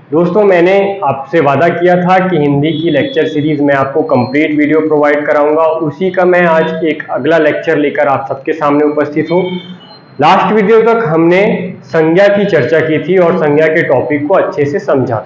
दोस्तों, मैंने आपसे वादा किया था कि हिंदी की लेक्चर सीरीज़ में आपको कंप्लीट वीडियो प्रोवाइड कराऊंगा। उसी का मैं आज एक अगला लेक्चर लेकर आप सबके सामने उपस्थित हूँ। लास्ट वीडियो तक हमने संज्ञा की चर्चा की थी और संज्ञा के टॉपिक को अच्छे से समझा।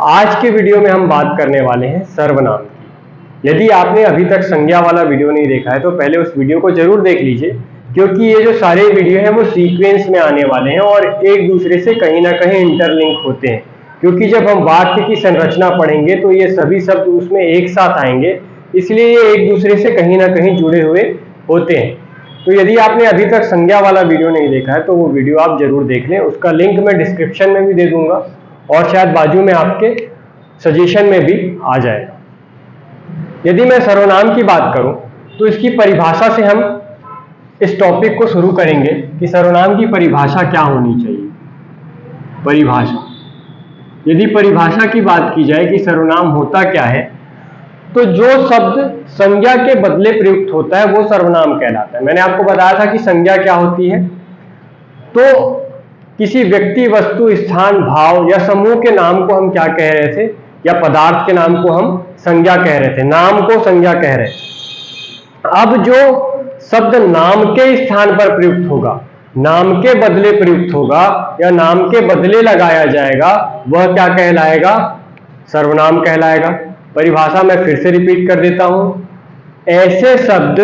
आज के वीडियो में हम बात करने वाले हैं सर्वनाम की। यदि आपने अभी तक संज्ञा वाला वीडियो नहीं देखा है तो पहले उस वीडियो को जरूर देख लीजिए, क्योंकि ये जो सारे वीडियो हैं वो सीक्वेंस में आने वाले हैं और एक दूसरे से कहीं ना कहीं इंटरलिंक होते हैं। क्योंकि जब हम वाक्य की संरचना पढ़ेंगे तो ये सभी शब्द उसमें एक साथ आएंगे, इसलिए ये एक दूसरे से कहीं ना कहीं जुड़े हुए होते हैं। तो यदि आपने अभी तक संज्ञा वाला वीडियो नहीं देखा है तो वो वीडियो आप जरूर देख लें। उसका लिंक मैं डिस्क्रिप्शन में भी दे दूंगा और शायद बाजू में आपके सजेशन में भी आ जाएगा। यदि मैं सर्वनाम की बात करूं तो इसकी परिभाषा से हम इस टॉपिक को शुरू करेंगे कि सर्वनाम की परिभाषा क्या होनी चाहिए। परिभाषा, यदि परिभाषा की बात की जाए कि सर्वनाम होता क्या है, तो जो शब्द संज्ञा के बदले प्रयुक्त होता है वो सर्वनाम कहलाता है। मैंने आपको बताया था कि संज्ञा क्या होती है, तो किसी व्यक्ति, वस्तु, स्थान, भाव या समूह के नाम को हम क्या कह रहे थे, या पदार्थ के नाम को हम संज्ञा कह रहे थे, नाम को संज्ञा कह रहे थे। अब जो शब्द नाम के स्थान पर प्रयुक्त होगा, नाम के बदले प्रयुक्त होगा या नाम के बदले लगाया जाएगा, वह क्या कहलाएगा? सर्वनाम कहलाएगा। परिभाषा मैं फिर से रिपीट कर देता हूं। ऐसे शब्द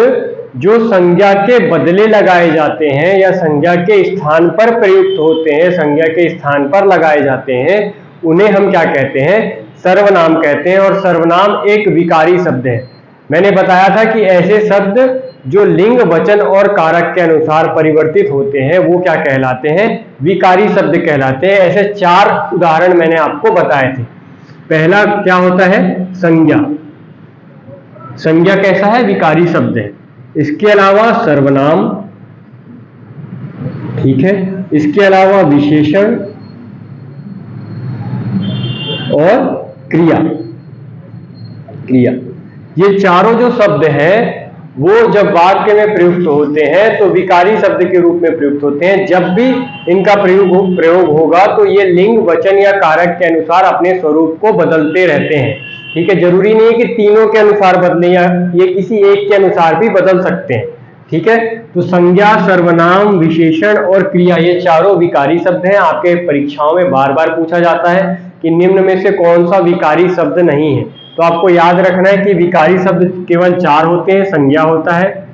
जो संज्ञा के बदले लगाए जाते हैं या संज्ञा के स्थान पर प्रयुक्त होते हैं, संज्ञा के स्थान पर लगाए जाते हैं, उन्हें हम क्या कहते हैं? सर्वनाम कहते हैं। और सर्वनाम एक विकारी शब्द है। मैंने बताया था कि ऐसे शब्द जो लिंग, वचन और कारक के अनुसार परिवर्तित होते हैं वो क्या कहलाते हैं? विकारी शब्द कहलाते हैं। ऐसे 4 उदाहरण मैंने आपको बताए थे। पहला क्या होता है? संज्ञा। संज्ञा कैसा है? विकारी शब्द है। इसके अलावा सर्वनाम, ठीक है, इसके अलावा विशेषण और क्रिया। क्रिया, ये चारों जो शब्द हैं वो जब वाक्य में प्रयुक्त होते हैं तो विकारी शब्द के रूप में प्रयुक्त होते हैं। जब भी इनका प्रयोग होगा तो ये लिंग, वचन या कारक के अनुसार अपने स्वरूप को बदलते रहते हैं। ठीक है, जरूरी नहीं है कि तीनों के अनुसार बदले, या ये किसी एक के अनुसार भी बदल सकते हैं। ठीक है, तो संज्ञा, सर्वनाम, विशेषण और क्रिया, ये चारों विकारी शब्द हैं। आपके परीक्षाओं में बार बार पूछा जाता है कि निम्न में से कौन सा विकारी शब्द नहीं है। तो आपको याद रखना है कि विकारी शब्द केवल 4 होते हैं। संज्ञा होता है,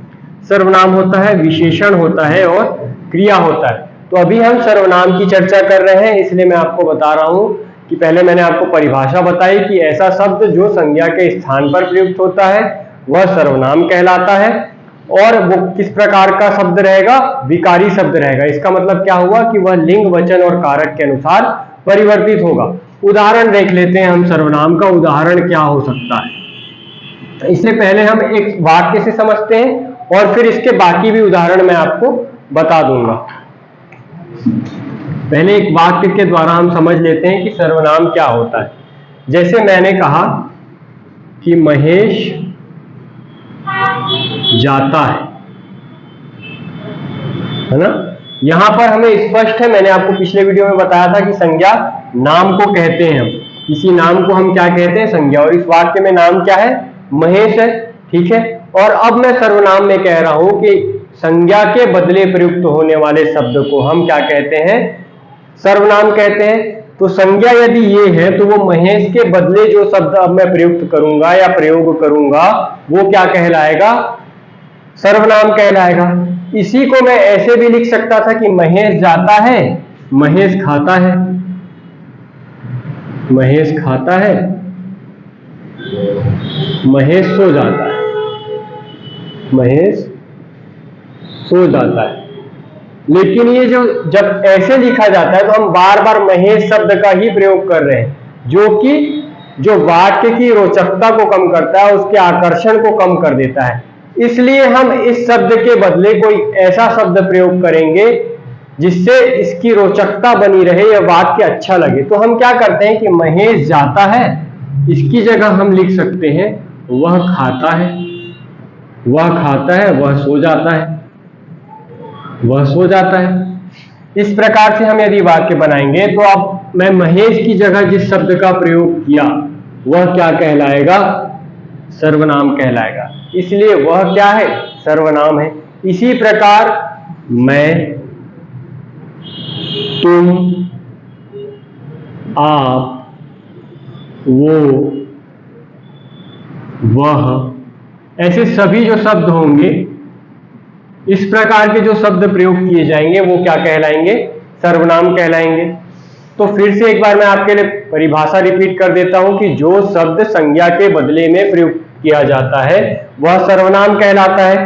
सर्वनाम होता है, विशेषण होता है और क्रिया होता है। तो अभी हम सर्वनाम की चर्चा कर रहे हैं, इसलिए मैं आपको बता रहा हूं कि पहले मैंने आपको परिभाषा बताई कि ऐसा शब्द जो संज्ञा के स्थान पर प्रयुक्त होता है वह सर्वनाम कहलाता है। और वो किस प्रकार का शब्द रहेगा? विकारी शब्द रहेगा। इसका मतलब क्या हुआ कि वह लिंग, वचन और कारक के अनुसार परिवर्तित होगा। उदाहरण देख लेते हैं हम। सर्वनाम का उदाहरण क्या हो सकता है? इससे पहले हम एक वाक्य से समझते हैं और फिर इसके बाकी भी उदाहरण मैं आपको बता दूंगा। पहले एक वाक्य के द्वारा हम समझ लेते हैं कि सर्वनाम क्या होता है। जैसे मैंने कहा कि महेश जाता है ना? यहां पर हमें स्पष्ट है, मैंने आपको पिछले वीडियो में बताया था कि संज्ञा नाम को कहते हैं। हम किसी नाम को हम क्या कहते हैं? संज्ञा। और इस वाक्य में नाम क्या है? महेश है। ठीक है, और अब मैं सर्वनाम में कह रहा हूं कि संज्ञा के बदले प्रयुक्त होने वाले शब्द को हम क्या कहते हैं? सर्वनाम कहते हैं। तो संज्ञा यदि ये है तो वो महेश के बदले जो शब्द अब मैं प्रयुक्त करूंगा या प्रयोग करूंगा वो क्या कहलाएगा? सर्वनाम कहलाएगा। इसी को मैं ऐसे भी लिख सकता था कि महेश जाता है, महेश खाता है, महेश खाता है, महेश सो जाता है, महेश सो जाता है। लेकिन ये जो जब ऐसे लिखा जाता है तो हम बार बार महेश शब्द का ही प्रयोग कर रहे हैं, जो कि जो वाक्य की रोचकता को कम करता है, उसके आकर्षण को कम कर देता है। इसलिए हम इस शब्द के बदले कोई ऐसा शब्द प्रयोग करेंगे जिससे इसकी रोचकता बनी रहे या वाक्य अच्छा लगे। तो हम क्या करते हैं कि महेश जाता है, इसकी जगह हम लिख सकते हैं वह खाता है, वह खाता है, वह सो जाता है, वह सो जाता है। इस प्रकार से हम यदि वाक्य बनाएंगे तो अब मैं महेश की जगह जिस शब्द का प्रयोग किया वह क्या कहलाएगा? सर्वनाम कहलाएगा। इसलिए वह क्या है? सर्वनाम है। इसी प्रकार मैं, तुम, आप, वो, वह, ऐसे सभी जो शब्द होंगे, इस प्रकार के जो शब्द प्रयोग किए जाएंगे वो क्या कहलाएंगे? सर्वनाम कहलाएंगे। तो फिर से एक बार मैं आपके लिए परिभाषा रिपीट कर देता हूं कि जो शब्द संज्ञा के बदले में प्रयोग किया जाता है वह सर्वनाम कहलाता है।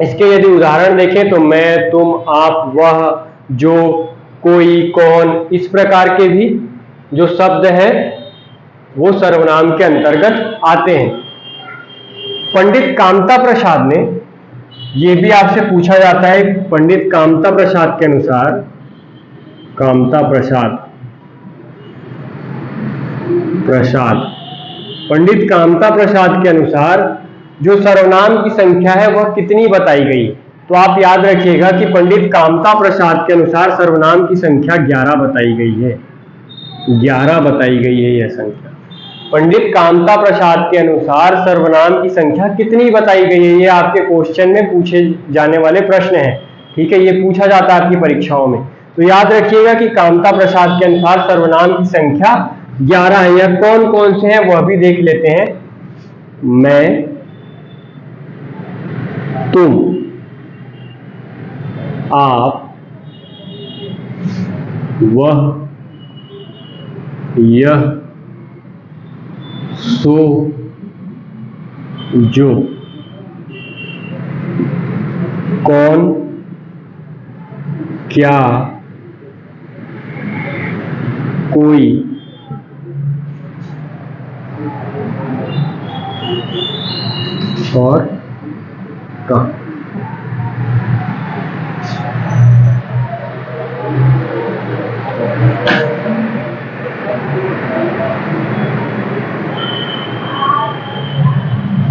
इसके यदि उदाहरण देखें तो मैं, तुम, आप, वह, जो, कोई, कौन, इस प्रकार के भी जो शब्द हैं वो सर्वनाम के अंतर्गत आते हैं। पंडित कामता प्रसाद ने, ये भी आपसे पूछा जाता है, पंडित कामता प्रसाद के अनुसार, पंडित कामता प्रसाद के अनुसार जो सर्वनाम की संख्या है वह कितनी बताई गई? तो आप याद रखिएगा कि पंडित कामता प्रसाद के अनुसार सर्वनाम की संख्या 11 बताई गई है। 11 बताई गई है यह संख्या। पंडित कामता प्रसाद के अनुसार सर्वनाम की संख्या कितनी बताई गई है? ये आपके क्वेश्चन में पूछे जाने वाले प्रश्न हैं। ठीक है, ये पूछा जाता है आपकी परीक्षाओं में। तो याद रखिएगा कि कामता प्रसाद के अनुसार सर्वनाम की संख्या 11 है। यह कौन कौन से हैं वह भी देख लेते हैं। मैं, तुम, आप, वह, यह, सो, जो, कौन, क्या, कोई, और कहाँ।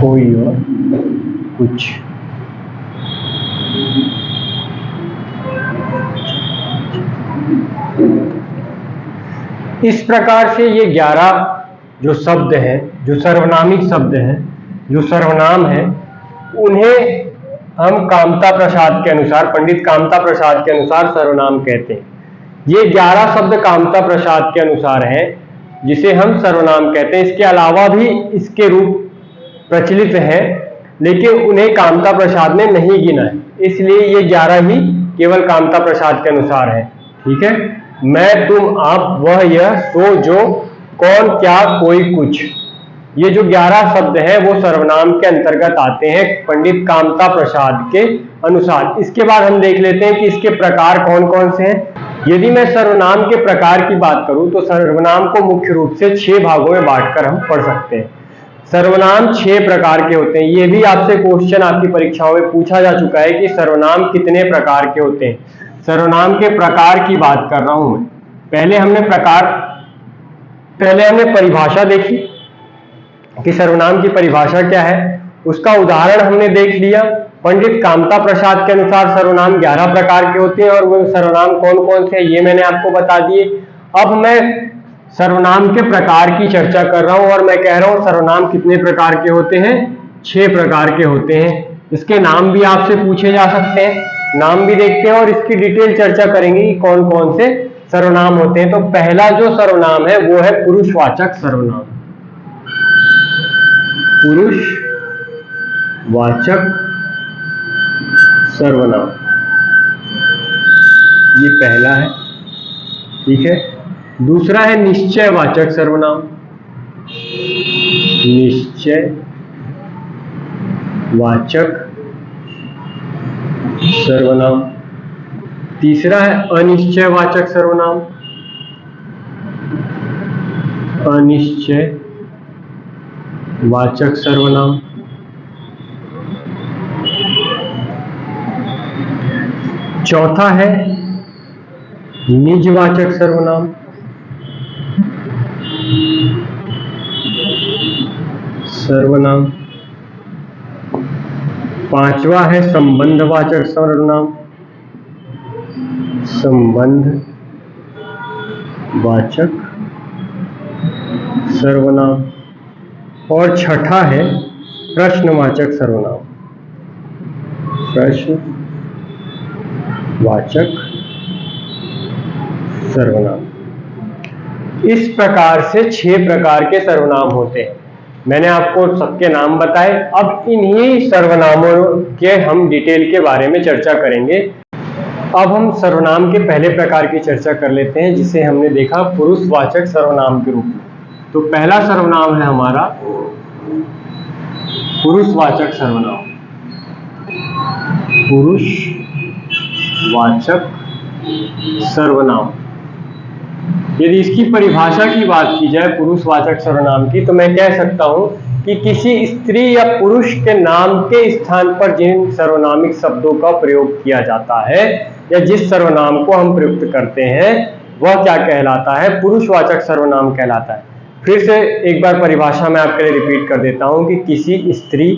कोई और कुछ। इस प्रकार से ये 11 जो शब्द हैं, जो सर्वनामिक शब्द हैं, जो सर्वनाम हैं, उन्हें हम कामता प्रसाद के अनुसार, पंडित कामता प्रसाद के अनुसार सर्वनाम कहते हैं। ये 11 शब्द कामता प्रसाद के अनुसार हैं जिसे हम सर्वनाम कहते हैं। इसके अलावा भी इसके रूप प्रचलित हैं, लेकिन उन्हें कामता प्रसाद ने नहीं गिना है, इसलिए ये 11 ही केवल कामता प्रसाद के अनुसार है। ठीक है, मैं, तुम, आप, वह, यह, सो, जो, कौन, क्या, कोई, कुछ, ये जो 11 शब्द हैं वो सर्वनाम के अंतर्गत आते हैं पंडित कामता प्रसाद के अनुसार। इसके बाद हम देख लेते हैं कि इसके प्रकार कौन कौन से हैं। यदि मैं सर्वनाम के प्रकार की बात करूं तो सर्वनाम को मुख्य रूप से 6 भागों में बांटकर हम पढ़ सकते हैं। सर्वनाम 6 प्रकार के होते हैं। ये भी आपसे क्वेश्चन आपकी परीक्षाओं में पूछा जा चुका है कि सर्वनाम कितने प्रकार के होते हैं। सर्वनाम के प्रकार की बात कर रहा हूं मैं। पहले हमने परिभाषा देखी कि सर्वनाम की परिभाषा क्या है, उसका उदाहरण हमने देख लिया। पंडित कामता प्रसाद के अनुसार सर्वनाम 11 प्रकार के होते हैं और वो सर्वनाम कौन कौन से हैं ये मैंने आपको बता दिए। अब मैं सर्वनाम के प्रकार की चर्चा कर रहा हूं और मैं कह रहा हूं सर्वनाम कितने प्रकार के होते हैं? 6 प्रकार के होते हैं। इसके नाम भी आपसे पूछे जा सकते हैं, नाम भी देखते हैं और इसकी डिटेल चर्चा करेंगे कि कौन कौन से सर्वनाम होते हैं। तो पहला जो सर्वनाम है वो है पुरुषवाचक सर्वनाम। पुरुषवाचक सर्वनाम, ये पहला है। ठीक है, दूसरा है निश्चयवाचक सर्वनाम। निश्चयवाचक सर्वनाम। तीसरा है अनिश्चयवाचक सर्वनाम। अनिश्चयवाचक सर्वनाम। चौथा है निजवाचक सर्वनाम। पांचवा है संबंधवाचक सर्वनाम। संबंध वाचक सर्वनाम। और छठा है प्रश्नवाचक सर्वनाम। प्रश्नवाचक सर्वनाम। इस प्रकार से 6 प्रकार के सर्वनाम होते हैं। मैंने आपको सबके नाम बताए। अब इन्हीं सर्वनामों के हम डिटेल के बारे में चर्चा करेंगे। अब हम सर्वनाम के पहले प्रकार की चर्चा कर लेते हैं, जिसे हमने देखा पुरुषवाचक सर्वनाम के रूप में। तो पहला सर्वनाम है हमारा पुरुषवाचक सर्वनाम। पुरुषवाचक सर्वनाम। यदि इसकी परिभाषा की बात की जाए पुरुषवाचक सर्वनाम की, तो मैं कह सकता हूं कि किसी स्त्री या पुरुष के नाम के स्थान पर जिन सर्वनामिक शब्दों का प्रयोग किया जाता है या जिस सर्वनाम को हम प्रयुक्त करते हैं वह क्या कहलाता है? पुरुषवाचक सर्वनाम कहलाता है। फिर से एक बार परिभाषा मैं आपके लिए रिपीट कर देता हूं कि किसी स्त्री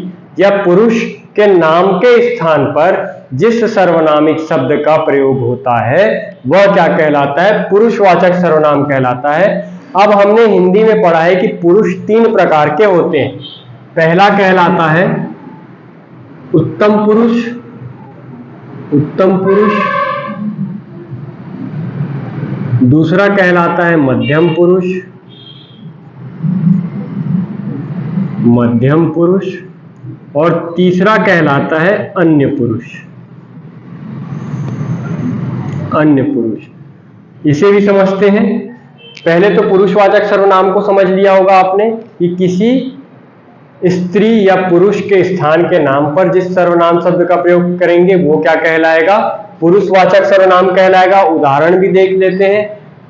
या पुरुष के नाम के स्थान पर जिस सर्वनामिक शब्द का प्रयोग होता है वह क्या कहलाता है? पुरुषवाचक सर्वनाम कहलाता है। अब हमने हिंदी में पढ़ा है कि पुरुष 3 प्रकार के होते हैं। पहला कहलाता है उत्तम पुरुष। उत्तम पुरुष। दूसरा कहलाता है मध्यम पुरुष। मध्यम पुरुष। और तीसरा कहलाता है अन्य पुरुष। अन्य पुरुष। इसे भी समझते हैं। पहले तो पुरुषवाचक सर्वनाम को समझ लिया होगा आपने कि किसी स्त्री या पुरुष के स्थान के नाम पर जिस सर्वनाम शब्द का प्रयोग करेंगे वो क्या कहलाएगा? पुरुषवाचक सर्वनाम कहलाएगा। उदाहरण भी देख लेते हैं।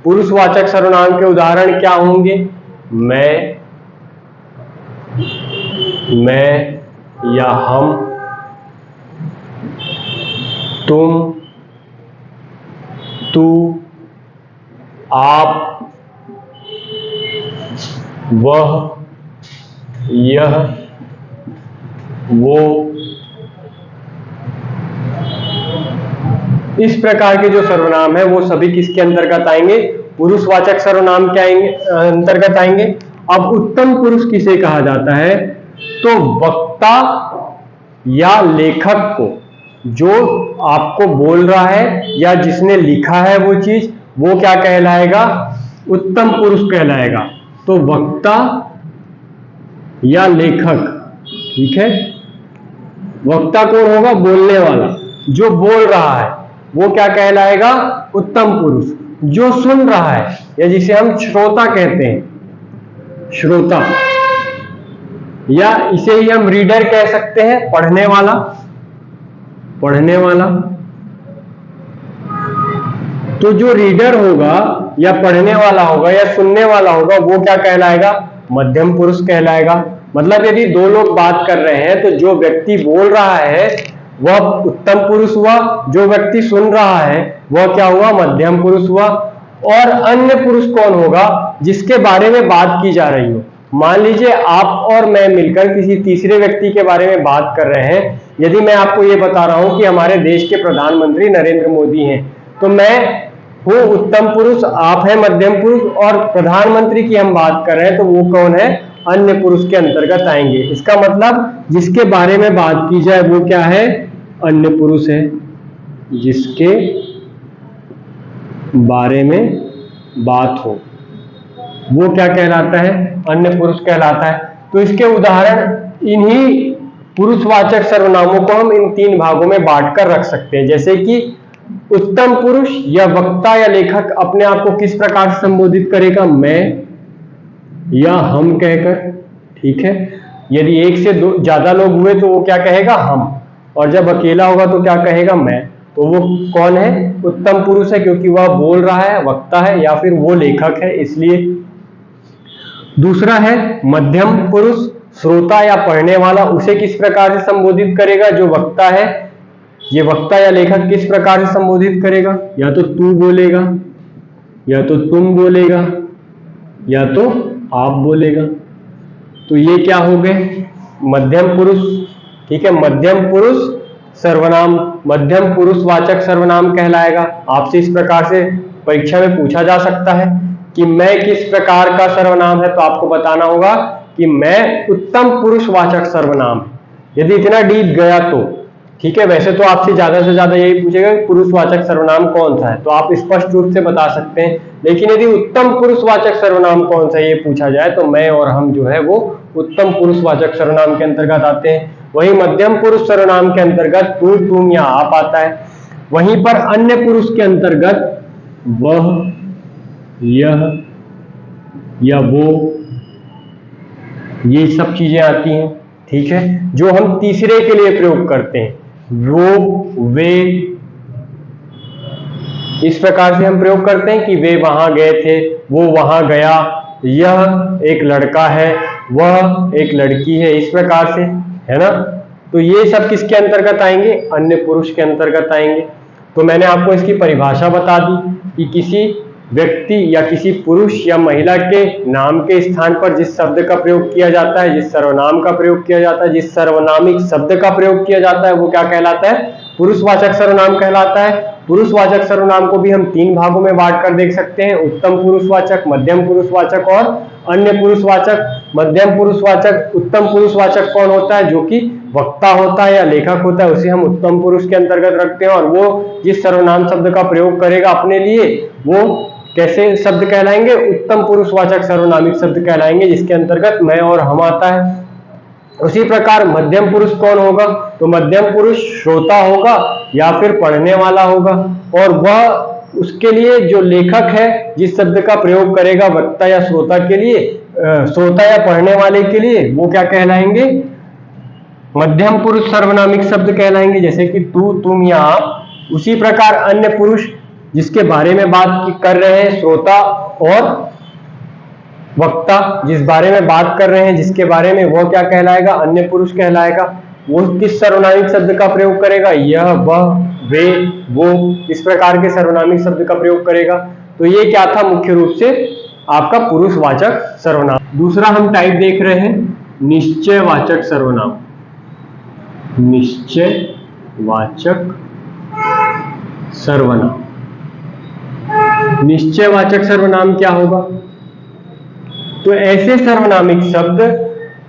पुरुषवाचक सर्वनाम के उदाहरण क्या होंगे? मैं या हम, तुम, तू, आप, वह, यह, वो। इस प्रकार के जो सर्वनाम है वो सभी किसके अंतर्गत आएंगे? पुरुषवाचक सर्वनाम के अंतर्गत आएंगे। अब उत्तम पुरुष किसे कहा जाता है? तो वक्ता या लेखक को, जो आपको बोल रहा है या जिसने लिखा है वो चीज, वो क्या कहलाएगा? उत्तम पुरुष कहलाएगा। तो वक्ता या लेखक, ठीक है। वक्ता कौन होगा? बोलने वाला, जो बोल रहा है वो क्या कहलाएगा? उत्तम पुरुष। जो सुन रहा है या जिसे हम श्रोता कहते हैं, श्रोता, या इसे ही हम रीडर कह सकते हैं, पढ़ने वाला। पढ़ने वाला। तो जो रीडर होगा या पढ़ने वाला होगा या सुनने वाला होगा वो क्या कहलाएगा? मध्यम पुरुष कहलाएगा। मतलब यदि 2 लोग बात कर रहे हैं तो जो व्यक्ति बोल रहा है वह उत्तम पुरुष हुआ, जो व्यक्ति सुन रहा है वह क्या हुआ? मध्यम पुरुष हुआ। और अन्य पुरुष कौन होगा? जिसके बारे में बात की जा रही हो। मान लीजिए आप और मैं मिलकर किसी तीसरे व्यक्ति के बारे में बात कर रहे हैं। यदि मैं आपको ये बता रहा हूं कि हमारे देश के प्रधानमंत्री नरेंद्र मोदी हैं, तो मैं हूं उत्तम पुरुष, आप है मध्यम पुरुष, और प्रधानमंत्री की हम बात कर रहे हैं तो वो कौन है? अन्य पुरुष के अंतर्गत आएंगे। इसका मतलब जिसके बारे में बात की जाए वो क्या है? अन्य पुरुष है। जिसके बारे में बात हो वो क्या कहलाता है? अन्य पुरुष कहलाता है। तो इसके उदाहरण इन्हीं पुरुषवाचक सर्वनामों को हम इन 3 भागों में बांटकर रख सकते हैं। जैसे कि उत्तम पुरुष या वक्ता या लेखक अपने आप को किस प्रकार से संबोधित करेगा? मैं या हम कहकर, ठीक है। यदि 1 से 2 ज्यादा लोग हुए तो वो क्या कहेगा? हम। और जब अकेला होगा तो क्या कहेगा? मैं। तो वो कौन है? उत्तम पुरुष है, क्योंकि वह बोल रहा है, वक्ता है, या फिर वो लेखक है, इसलिए। दूसरा है मध्यम पुरुष, श्रोता या पढ़ने वाला। उसे किस प्रकार से संबोधित करेगा? जो वक्ता है, ये वक्ता या लेखक किस प्रकार से संबोधित करेगा? या तो तू बोलेगा, या तो तुम बोलेगा, या तो आप बोलेगा। तो ये क्या हो गए? मध्यम पुरुष, ठीक है। मध्यम पुरुष सर्वनाम मध्यम पुरुषवाचक सर्वनाम कहलाएगा। आपसे इस प्रकार से परीक्षा में पूछा जा सकता है कि मैं किस प्रकार का सर्वनाम है, तो आपको बताना होगा कि मैं उत्तम पुरुषवाचक सर्वनाम। यदि इतना डीप गया तो ठीक है, वैसे तो आपसे ज्यादा यही पूछेगा कि पुरुषवाचक सर्वनाम कौन सा है, तो आप स्पष्ट रूप से बता सकते हैं। लेकिन यदि उत्तम पुरुषवाचक सर्वनाम कौन सा ये पूछा जाए तो मैं और हम जो है वो उत्तम पुरुषवाचक सर्वनाम के अंतर्गत आते हैं। वही मध्यम पुरुष सर्वनाम के अंतर्गत तू, तुम या आप आता है। वहीं पर अन्य पुरुष के अंतर्गत वह, यह या वो, ये सब चीजें आती हैं। ठीक है, जो हम तीसरे के लिए प्रयोग करते हैं, वो, वे, इस प्रकार से हम प्रयोग करते हैं कि वे वहां गए थे, वो वहां गया, यह एक लड़का है, वह एक लड़की है, इस प्रकार से, है ना। तो ये सब किसके अंतर्गत आएंगे? अन्य पुरुष के अंतर्गत आएंगे। तो मैंने आपको इसकी परिभाषा बता दी कि किसी व्यक्ति या किसी पुरुष या महिला के नाम के स्थान पर जिस शब्द का प्रयोग किया जाता है, जिस सर्वनाम का प्रयोग किया जाता है, जिस सर्वनामिक शब्द का प्रयोग किया जाता है, वो क्या कहलाता है? पुरुषवाचक सर्वनाम कहलाता है। पुरुषवाचक सर्वनाम को भी हम 3 भागों में बांट कर देख सकते हैं, उत्तम पुरुषवाचक, मध्यम पुरुषवाचक और अन्य पुरुषवाचक। मध्यम पुरुषवाचक, उत्तम पुरुषवाचक कौन होता है? जो कि वक्ता होता है या लेखक होता है, उसे हम उत्तम पुरुष के अंतर्गत रखते हैं। और वो जिस सर्वनाम शब्द का प्रयोग करेगा अपने लिए, वो कैसे शब्द कहलाएंगे? उत्तम पुरुषवाचक सर्वनामिक शब्द कहलाएंगे, जिसके अंतर्गत मैं और हम आता है। उसी प्रकार मध्यम पुरुष कौन होगा? तो मध्यम पुरुष श्रोता होगा या फिर पढ़ने वाला होगा, और वह उसके लिए जो लेखक है जिस शब्द का प्रयोग करेगा वक्ता या श्रोता के लिए, श्रोता या पढ़ने वाले के लिए, वो क्या कहलाएंगे? मध्यम पुरुष सर्वनामिक शब्द कहलाएंगे, जैसे कि तू, तुम या आप। उसी प्रकार अन्य पुरुष जिसके बारे में बात कर रहे हैं, श्रोता और वक्ता जिस बारे में बात कर रहे हैं, जिसके बारे में, वह क्या कहलाएगा? अन्य पुरुष कहलाएगा। वो किस सर्वनामिक शब्द का प्रयोग करेगा? यह, वह, वे, वो, इस प्रकार के सर्वनामिक शब्द का प्रयोग करेगा। तो ये क्या था? मुख्य रूप से आपका पुरुषवाचक सर्वनाम। दूसरा हम टाइप देख रहे हैं निश्चयवाचक सर्वनाम। निश्चयवाचक सर्वनाम। निश्चयवाचक सर्वनाम क्या होगा? तो ऐसे सर्वनामिक शब्द,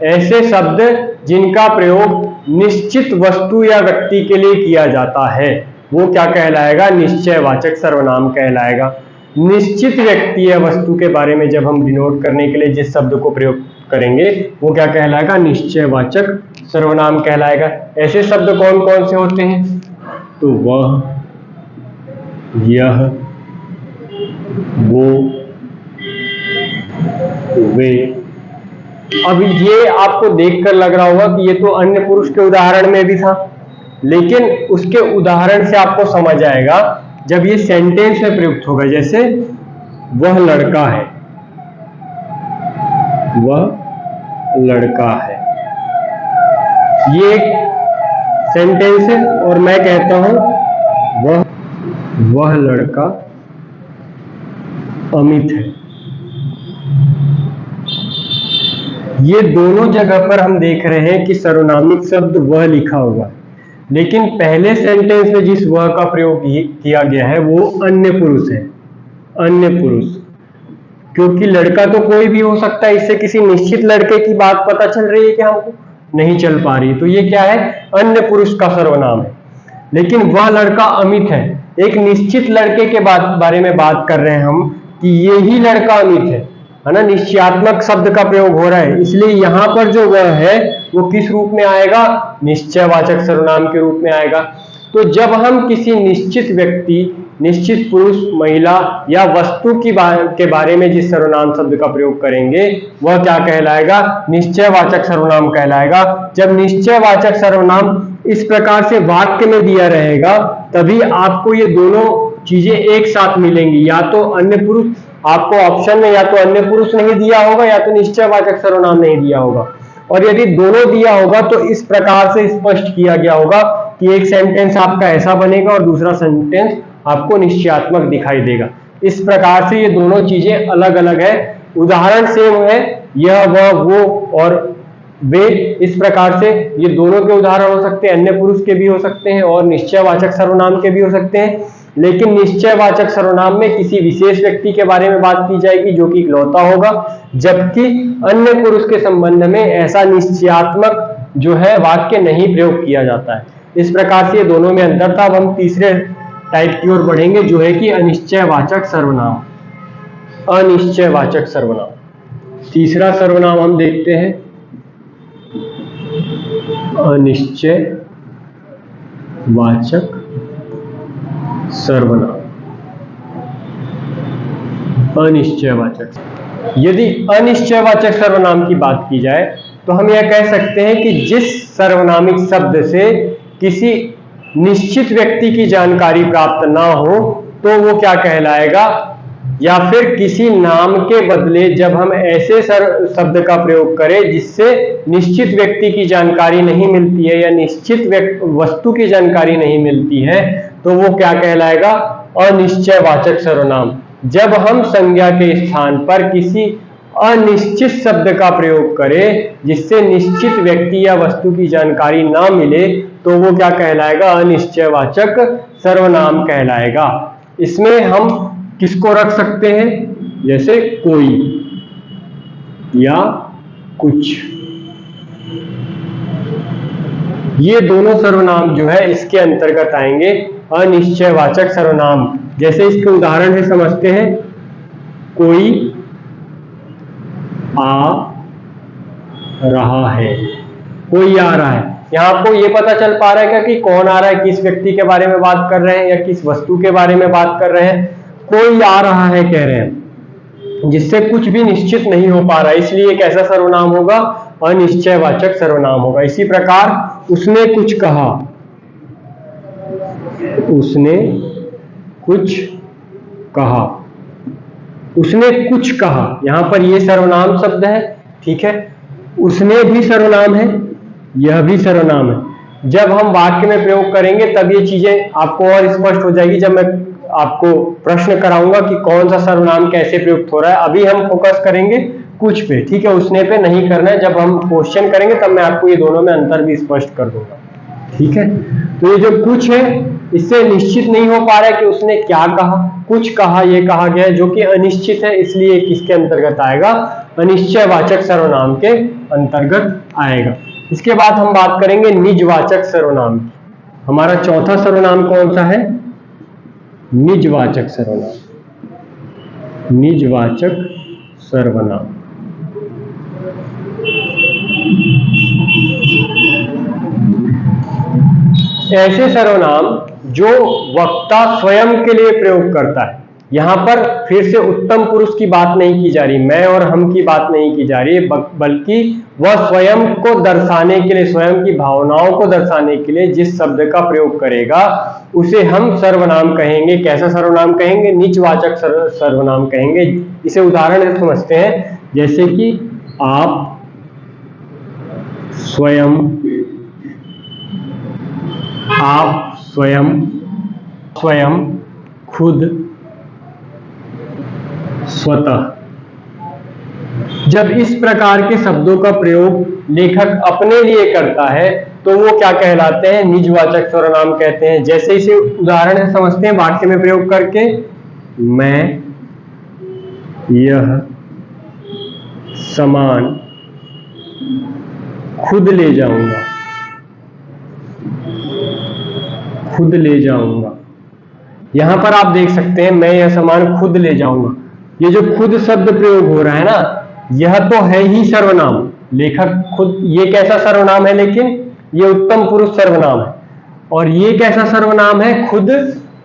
ऐसे शब्द जिनका प्रयोग निश्चित वस्तु या व्यक्ति के लिए किया जाता है, वो क्या कहलाएगा? निश्चयवाचक सर्वनाम कहलाएगा। निश्चित व्यक्ति या वस्तु के बारे में जब हम डिनोट करने के लिए जिस शब्द को प्रयोग करेंगे, वो क्या कहलाएगा? निश्चयवाचक सर्वनाम कहलाएगा। ऐसे शब्द कौन कौन से होते हैं? तो वह, यह, वो, वे। अब ये आपको देखकर लग रहा होगा कि ये तो अन्य पुरुष के उदाहरण में भी था, लेकिन उसके उदाहरण से आपको समझ आएगा जब ये सेंटेंस में प्रयुक्त होगा। जैसे वह लड़का है, वह लड़का है, ये एक सेंटेंस है, और मैं कहता हूं वह लड़का अमित है। ये दोनों जगह पर हम देख रहे हैं कि सर्वनामिक शब्द वह लिखा हुआ है, लेकिन पहले सेंटेंस में जिस वह का प्रयोग किया गया है वो अन्य पुरुष है। अन्य पुरुष, क्योंकि लड़का तो कोई भी हो सकता है, इससे किसी निश्चित लड़के की बात पता चल रही है कि हमको नहीं चल पा रही, तो ये क्या है? अन्य पुरुष का सर्वनाम है। लेकिन वह लड़का अमित है, एक निश्चित लड़के के बारे में बात कर रहे हैं हम कि ये ही लड़का अमित है ना। निश्चयात्मक शब्द का प्रयोग हो रहा है, इसलिए यहां पर जो वह है वो किस रूप में आएगा? निश्चयवाचक सर्वनाम के रूप में आएगा। तो जब हम किसी निश्चित व्यक्ति, निश्चित पुरुष, महिला या वस्तु के बारे में जिस सर्वनाम शब्द का प्रयोग करेंगे वह क्या कहलाएगा? निश्चयवाचक सर्वनाम कहलाएगा। जब निश्चयवाचक सर्वनाम इस प्रकार से वाक्य में दिया रहेगा तभी आपको ये दोनों चीजें एक साथ मिलेंगी। या तो अन्य पुरुष, आपको ऑप्शन में या तो अन्य पुरुष नहीं दिया होगा या तो निश्चयवाचक सर्वनाम नहीं दिया होगा, और यदि दोनों दिया होगा तो इस प्रकार से स्पष्ट किया गया होगा कि एक सेंटेंस आपका ऐसा बनेगा और दूसरा सेंटेंस आपको निश्चयात्मक दिखाई देगा। इस प्रकार से ये दोनों चीजें अलग अलग है, उदाहरण सेम है, यह, वह, वो और वे इस प्रकार से, ये दोनों के उदाहरण हो सकते हैं, अन्य पुरुष के भी हो सकते हैं और निश्चयवाचक सर्वनाम के भी हो सकते हैं। लेकिन निश्चयवाचक सर्वनाम में किसी विशेष व्यक्ति के बारे में बात की जाएगी जो कि इकलौता होगा, जबकि अन्य पुरुष के संबंध में ऐसा निश्चयात्मक जो है वाक्य नहीं प्रयोग किया जाता है। इस प्रकार से ये दोनों में अंतर था। अब हम तीसरे टाइप की ओर बढ़ेंगे जो है कि अनिश्चयवाचक सर्वनाम। अनिश्चयवाचक सर्वनाम, तीसरा सर्वनाम हम देखते हैं अनिश्चयवाचक सर्वनाम। अनिश्चयवाचक, यदि अनिश्चयवाचक सर्वनाम की बात की जाए तो हम यह कह सकते हैं कि जिस सर्वनामिक शब्द से किसी निश्चित व्यक्ति की जानकारी प्राप्त ना हो तो वो क्या कहलाएगा, या फिर किसी नाम के बदले जब हम ऐसे शब्द का प्रयोग करें जिससे निश्चित व्यक्ति की जानकारी नहीं मिलती है या निश्चित वस्तु की जानकारी नहीं मिलती है तो वो क्या कहलाएगा, अनिश्चयवाचक सर्वनाम। जब हम संज्ञा के स्थान पर किसी अनिश्चित शब्द का प्रयोग करें जिससे निश्चित व्यक्ति या वस्तु की जानकारी ना मिले तो वो क्या कहलाएगा, अनिश्चयवाचक सर्वनाम कहलाएगा। इसमें हम किसको रख सकते हैं, जैसे कोई या कुछ, ये दोनों सर्वनाम जो है इसके अंतर्गत आएंगे अनिश्चयवाचक सर्वनाम। जैसे इसके उदाहरण से समझते हैं, कोई आ रहा है, कोई आ रहा है। यहाँ आपको ये पता चल पा रहा है क्या कि कौन आ रहा है, किस व्यक्ति के बारे में बात कर रहे हैं या किस वस्तु के बारे में बात कर रहे हैं। कोई आ रहा है कह रहे हैं, जिससे कुछ भी निश्चित नहीं हो पा रहा है, इसलिए एक ऐसा सर्वनाम होगा, अनिश्चयवाचक सर्वनाम होगा। इसी प्रकार उसने कुछ कहा, उसने कुछ कहा, उसने कुछ कहा, यहां पर ये सर्वनाम शब्द है, ठीक है। उसने भी सर्वनाम है, यह भी सर्वनाम है। जब हम वाक्य में प्रयोग करेंगे तब ये चीजें आपको और स्पष्ट हो जाएगी, जब मैं आपको प्रश्न कराऊंगा कि कौन सा सर्वनाम कैसे प्रयुक्त हो रहा है। अभी हम फोकस करेंगे कुछ पे, ठीक है, उसने पे नहीं करना है। जब हम क्वेश्चन करेंगे तब मैं आपको ये दोनों में अंतर भी स्पष्ट कर दूंगा, ठीक है। तो ये जो कुछ है इससे निश्चित नहीं हो पा रहा है कि उसने क्या कहा, कुछ कहा, ये कहा गया है जो कि अनिश्चित है, इसलिए किसके अंतर्गत आएगा, अनिश्चयवाचक सर्वनाम के अंतर्गत आएगा। इसके बाद हम बात करेंगे निजवाचक सर्वनाम की। हमारा चौथा सर्वनाम कौन सा है, निजवाचक सर्वनाम। निजवाचक सर्वनाम, ऐसे सर्वनाम जो वक्ता स्वयं के लिए प्रयोग करता है। यहां पर फिर से उत्तम पुरुष की बात नहीं की जा रही, मैं और हम की बात नहीं की जा रही, बल्कि वह स्वयं को दर्शाने के लिए, स्वयं की भावनाओं को दर्शाने के लिए जिस शब्द का प्रयोग करेगा उसे हम सर्वनाम कहेंगे। कैसा सर्वनाम कहेंगे, निजवाचक सर्वनाम कहेंगे। इसे उदाहरण से समझते हैं, जैसे कि आप स्वयं, आप स्वयं, स्वयं, खुद, स्वतः। जब इस प्रकार के शब्दों का प्रयोग लेखक अपने लिए करता है तो वो क्या कहलाते हैं, निजवाचक सर्वनाम कहते हैं। जैसे इसे उदाहरण से समझते हैं वाक्य में प्रयोग करके, मैं यह सामान खुद ले जाऊंगा, खुद ले जाऊंगा। यहां पर आप देख सकते हैं, मैं यह सामान खुद ले जाऊंगा। ये जो खुद शब्द प्रयोग हो रहा है ना, यह तो है ही सर्वनाम। लेखक खुद, ये कैसा सर्वनाम है, लेकिन ये उत्तम पुरुष सर्वनाम है। और ये कैसा सर्वनाम है, खुद,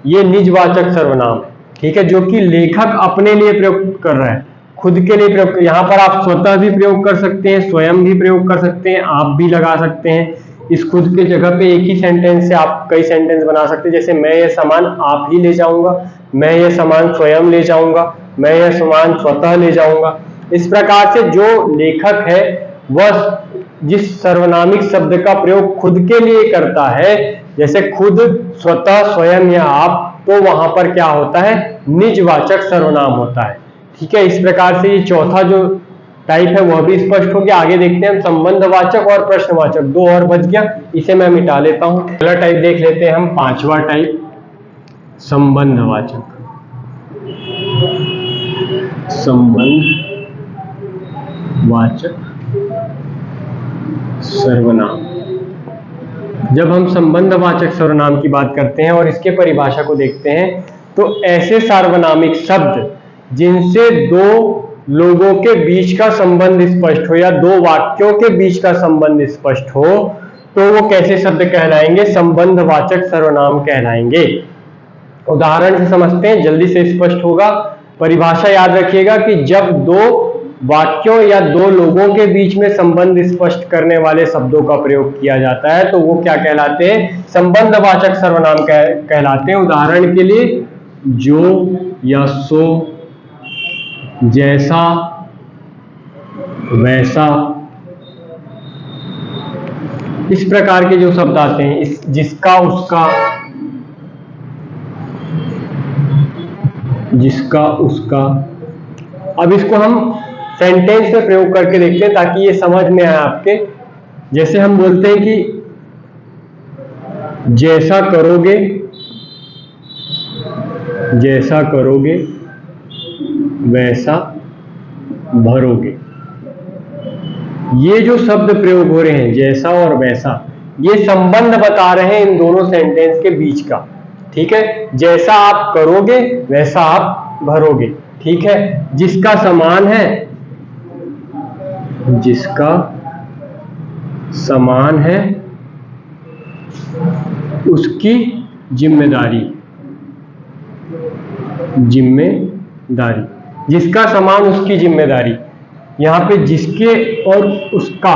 ये निजवाचक सर्वनाम है, ठीक है, जो कि लेखक अपने लिए प्रयोग कर रहा है, खुद के लिए प्रयोग। यहां पर आप स्वतः भी प्रयोग कर सकते हैं, स्वयं भी प्रयोग कर सकते हैं, आप भी लगा सकते हैं। इस खुद के जगह पे एक ही सेंटेंस से आप कई सेंटेंस बना सकते हैं। जैसे मैं यह सामान आप ही ले जाऊंगा, मैं यह सामान स्वयं ले जाऊंगा, मैं यह सामान स्वतः ले जाऊंगा। इस प्रकार से जो लेखक है वह जिस सर्वनामिक शब्द का प्रयोग खुद के लिए करता है, जैसे खुद, स्वतः, स्वयं या आप, तो वहां पर क्या होता है, निजवाचक सर्वनाम होता है, ठीक है। इस प्रकार से ये चौथा जो टाइप है वह भी स्पष्ट हो गया। आगे देखते हैं हम संबंधवाचक और प्रश्नवाचक, दो और बच गया, इसे मैं मिटा लेता हूं। अगला टाइप देख लेते हैं हम, पांचवा टाइप संबंधवाचक। संबंधवाचक सर्वनाम। जब हम संबंधवाचक सर्वनाम की बात करते हैं और इसके परिभाषा को देखते हैं तो ऐसे सार्वनामिक शब्द जिनसे दो लोगों के बीच का संबंध स्पष्ट हो या दो वाक्यों के बीच का संबंध स्पष्ट हो तो वो कैसे शब्द कहलाएंगे? संबंधवाचक सर्वनाम कहलाएंगे। उदाहरण से समझते हैं, जल्दी से स्पष्ट होगा। परिभाषा याद रखिएगा कि जब दो वाक्यों या दो लोगों के बीच में संबंध स्पष्ट करने वाले शब्दों का प्रयोग किया जाता है तो वो क्या कहलाते हैं? संबंधवाचक सर्वनाम कहलाते हैं। उदाहरण के लिए जो या सो, जैसा, वैसा, इस प्रकार के जो शब्द आते हैं, जिसका, उसका, जिसका, उसका। अब इसको हम सेंटेंस में प्रयोग करके देखते हैं ताकि ये समझ में आए आपके। जैसे हम बोलते हैं कि जैसा करोगे, जैसा करोगे वैसा भरोगे। ये जो शब्द प्रयोग हो रहे हैं जैसा और वैसा, ये संबंध बता रहे हैं इन दोनों सेंटेंस के बीच का। ठीक है, जैसा आप करोगे वैसा आप भरोगे। ठीक है, जिसका समान है, जिसका समान है उसकी जिम्मेदारी, जिम्मेदारी, जिसका समान उसकी जिम्मेदारी। यहां पे जिसके और उसका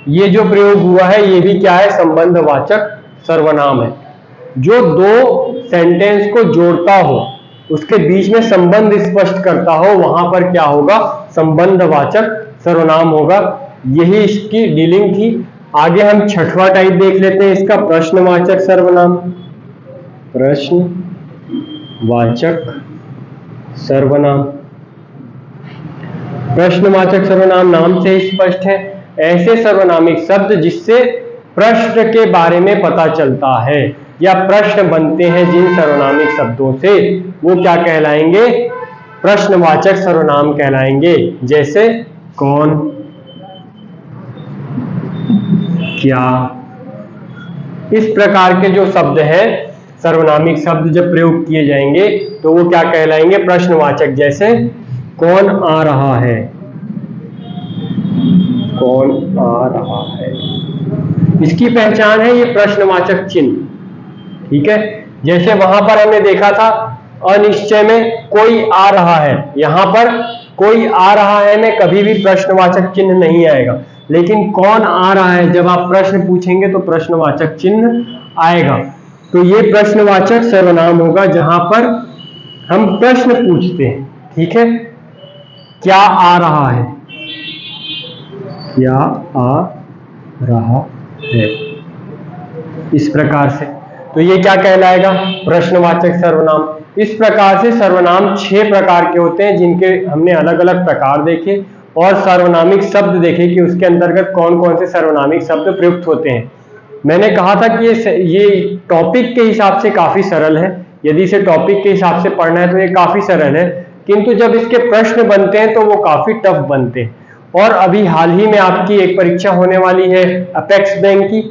ये जो प्रयोग हुआ है ये भी क्या है? संबंधवाचक सर्वनाम है। जो दो सेंटेंस को जोड़ता हो, उसके बीच में संबंध स्पष्ट करता हो, वहां पर क्या होगा? संबंधवाचक सर्वनाम होगा। यही इसकी डीलिंग थी। आगे हम छठवां टाइप देख लेते हैं इसका, प्रश्नवाचक सर्वनाम। प्रश्नवाचक सर्वनाम। प्रश्नवाचक सर्वनाम नाम से स्पष्ट है, ऐसे सर्वनामिक शब्द जिससे प्रश्न के बारे में पता चलता है या प्रश्न बनते हैं जिन सर्वनामिक शब्दों से, वो क्या कहलाएंगे? प्रश्नवाचक सर्वनाम कहलाएंगे। जैसे कौन, क्या, इस प्रकार के जो शब्द हैं, सर्वनामिक शब्द जब प्रयोग किए जाएंगे तो वो क्या कहलाएंगे? प्रश्नवाचक। जैसे कौन आ रहा है, कौन आ रहा है, इसकी पहचान है ये प्रश्नवाचक चिन्ह। ठीक है, जैसे वहां पर हमने देखा था अनिश्चय में कोई आ रहा है, यहां पर कोई आ रहा है में कभी भी प्रश्नवाचक चिन्ह नहीं आएगा, लेकिन कौन आ रहा है जब आप प्रश्न पूछेंगे तो प्रश्नवाचक चिन्ह आएगा। तो ये प्रश्नवाचक सर्वनाम होगा जहां पर हम प्रश्न पूछते हैं। ठीक है, क्या आ रहा है, क्या आ रहा है, इस प्रकार से। तो ये क्या कहलाएगा? प्रश्नवाचक सर्वनाम। इस प्रकार से सर्वनाम 6 प्रकार के होते हैं जिनके हमने अलग अलग प्रकार देखे और सर्वनामिक शब्द देखे कि उसके अंतर्गत कौन कौन से सर्वनामिक शब्द प्रयुक्त होते हैं। मैंने कहा था कि ये टॉपिक के हिसाब से काफी सरल है। यदि इसे टॉपिक के हिसाब से पढ़ना है तो ये काफी सरल है, किंतु जब इसके प्रश्न बनते हैं तो वो काफी टफ बनते हैं। और अभी हाल ही में आपकी एक परीक्षा होने वाली है अपेक्स बैंक की,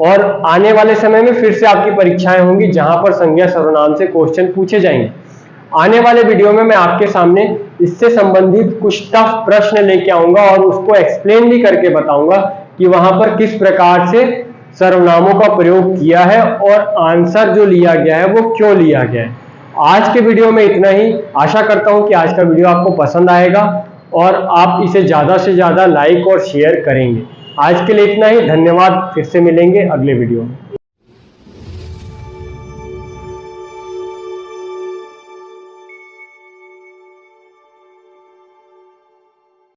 और आने वाले समय में फिर से आपकी परीक्षाएं होंगी जहां पर संज्ञा सर्वनाम से क्वेश्चन पूछे जाएंगे। आने वाले वीडियो में मैं आपके सामने इससे संबंधित कुछ टफ प्रश्न लेके आऊंगा और उसको एक्सप्लेन भी करके बताऊंगा कि वहां पर किस प्रकार से सर्वनामों का प्रयोग किया है और आंसर जो लिया गया है वो क्यों लिया गया है। आज के वीडियो में इतना ही। आशा करता हूं कि आज का वीडियो आपको पसंद आएगा और आप इसे ज्यादा से ज्यादा लाइक और शेयर करेंगे। आज के लिए इतना ही, धन्यवाद। फिर से मिलेंगे अगले वीडियो में।